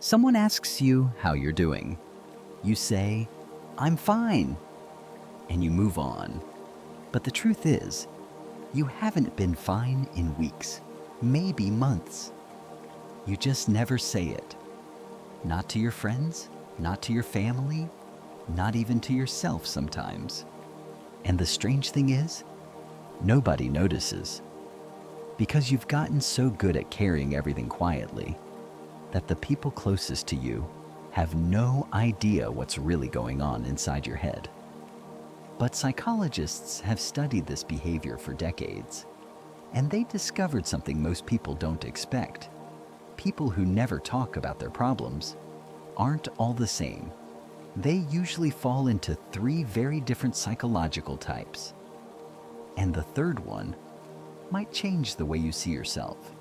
Someone asks you how you're doing. You say, "I'm fine," and you move on. But the truth is, you haven't been fine in weeks, maybe months. You just never say it. Not to your friends, not to your family, not even to yourself sometimes. And the strange thing is, nobody notices. Because you've gotten so good at carrying everything quietly that the people closest to you have no idea what's really going on inside your head. But psychologists have studied this behavior for decades, and they discovered something most people don't expect. People who never talk about their problems aren't all the same. They usually fall into 3 very different psychological types. And the third one might change the way you see yourself.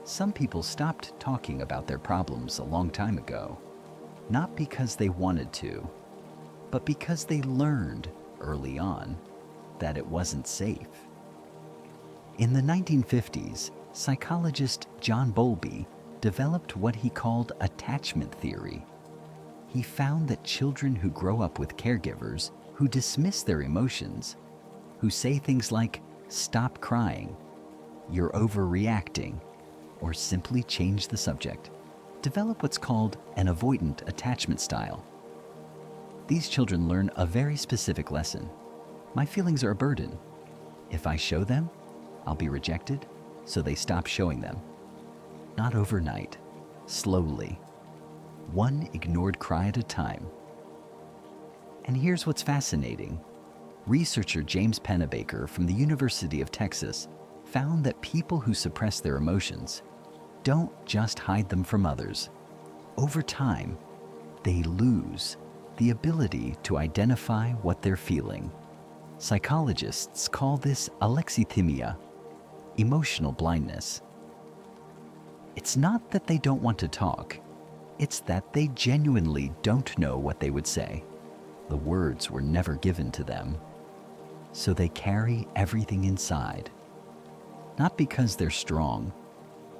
Some people stopped talking about their problems a long time ago, not because they wanted to, but because they learned early on that it wasn't safe. In the 1950s, psychologist John Bowlby developed what he called attachment theory. He found that children who grow up with caregivers who dismiss their emotions, who say things like, "Stop crying," "You're overreacting," or simply change the subject, develop what's called an avoidant attachment style. These children learn a very specific lesson. My feelings are a burden. If I show them, I'll be rejected, so they stop showing them. Not overnight, slowly, one ignored cry at a time. And here's what's fascinating. Researcher James Pennebaker from the University of Texas found that people who suppress their emotions don't just hide them from others. Over time, they lose the ability to identify what they're feeling. Psychologists call this alexithymia, emotional blindness. It's not that they don't want to talk, it's that they genuinely don't know what they would say. The words were never given to them, so they carry everything inside. Not because they're strong,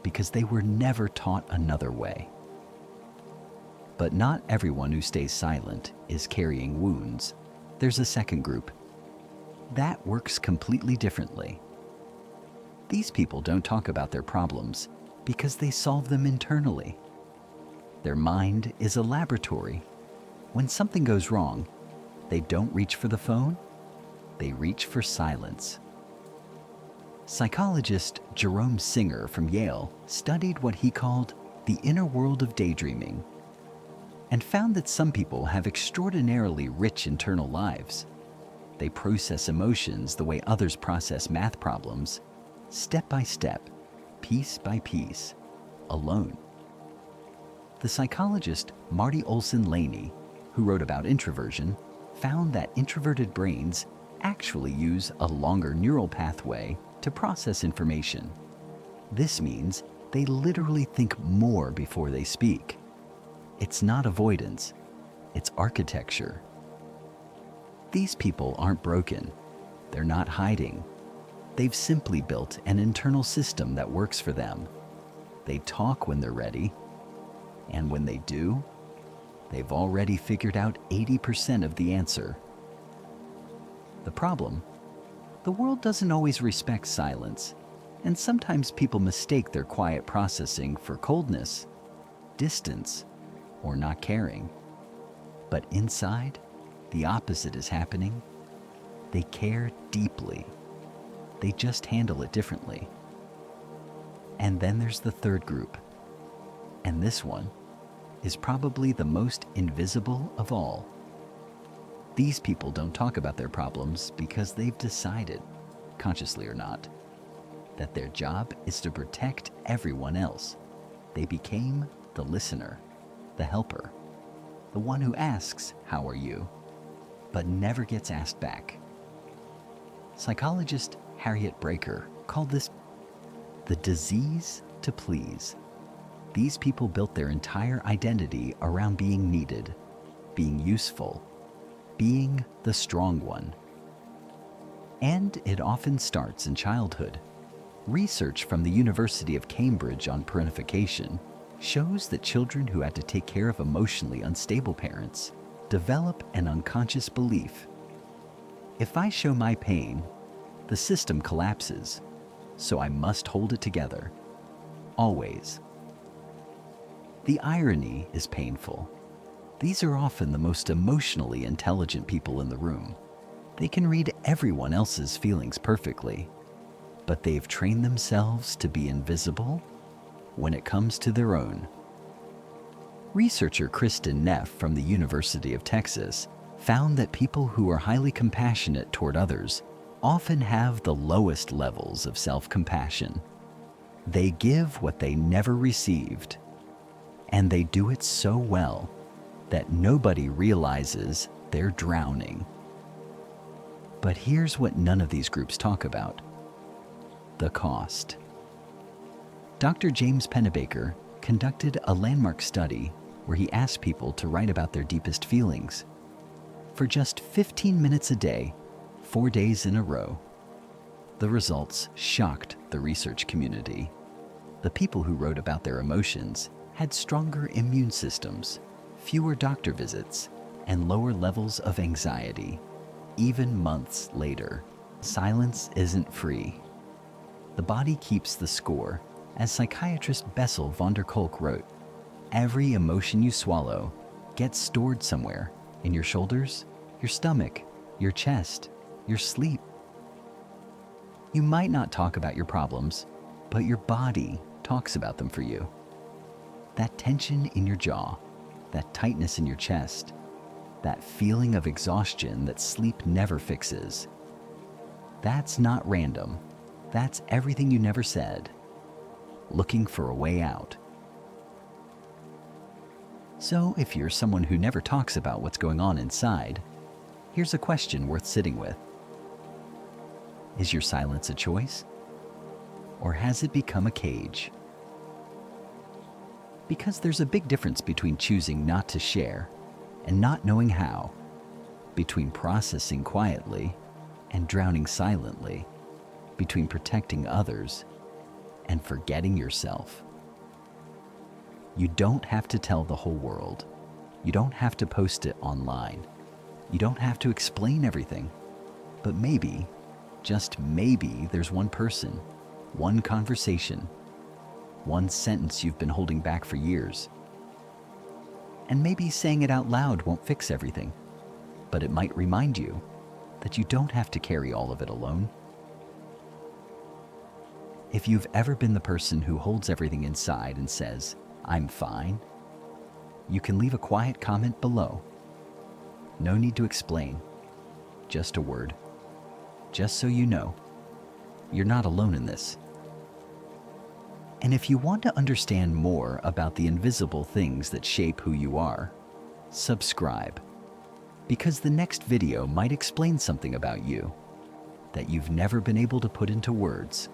because they were never taught another way. But not everyone who stays silent is carrying wounds. There's a second group. That works completely differently. These people don't talk about their problems because they solve them internally. Their mind is a laboratory. When something goes wrong, they don't reach for the phone, they reach for silence. Psychologist Jerome Singer from Yale studied what he called the inner world of daydreaming and found that some people have extraordinarily rich internal lives. They process emotions the way others process math problems, step by step, piece by piece, alone. The psychologist Marty Olson Laney, who wrote about introversion, found that introverted brains actually use a longer neural pathway to process information. This means they literally think more before they speak. It's not avoidance, it's architecture. These people aren't broken, they're not hiding. They've simply built an internal system that works for them. They talk when they're ready, and when they do, they've already figured out 80% of the answer. The problem? The world doesn't always respect silence, and sometimes people mistake their quiet processing for coldness, distance, or not caring. But inside, the opposite is happening. They care deeply. They just handle it differently. And then there's the third group. And this one is probably the most invisible of all. These people don't talk about their problems because they've decided, consciously or not, that their job is to protect everyone else. They became the listener, the helper, the one who asks, "How are you?" but never gets asked back. Psychologist Harriet Breaker called this the disease to please. These people built their entire identity around being needed, being useful, being the strong one. And it often starts in childhood. Research from the University of Cambridge on parentification shows that children who had to take care of emotionally unstable parents develop an unconscious belief: if I show my pain, the system collapses, so I must hold it together. Always. The irony is painful. These are often the most emotionally intelligent people in the room. They can read everyone else's feelings perfectly, but they've trained themselves to be invisible when it comes to their own. Researcher Kristen Neff from the University of Texas found that people who are highly compassionate toward others often have the lowest levels of self-compassion. They give what they never received, and they do it so well that nobody realizes they're drowning. But here's what none of these groups talk about: the cost. Dr. James Pennebaker conducted a landmark study where he asked people to write about their deepest feelings for just 15 minutes a day, 4 days in a row. The results shocked the research community. The people who wrote about their emotions had stronger immune systems, fewer doctor visits, and lower levels of anxiety, even months later. Silence isn't free. The body keeps the score. As psychiatrist Bessel van der Kolk wrote, every emotion you swallow gets stored somewhere in your shoulders, your stomach, your chest, your sleep. You might not talk about your problems, but your body talks about them for you. That tension in your jaw, that tightness in your chest, that feeling of exhaustion that sleep never fixes. That's not random. That's everything you never said, looking for a way out. So if you're someone who never talks about what's going on inside, here's a question worth sitting with. Is your silence a choice? Or has it become a cage? Because there's a big difference between choosing not to share and not knowing how, between processing quietly and drowning silently, between protecting others and forgetting yourself. You don't have to tell the whole world. You don't have to post it online. You don't have to explain everything. But maybe, just maybe, there's one person, one conversation, one sentence you've been holding back for years. And maybe saying it out loud won't fix everything, but it might remind you that you don't have to carry all of it alone. If you've ever been the person who holds everything inside and says, "I'm fine," you can leave a quiet comment below. No need to explain, just a word. Just so you know, you're not alone in this. And if you want to understand more about the invisible things that shape who you are, subscribe, because the next video might explain something about you that you've never been able to put into words.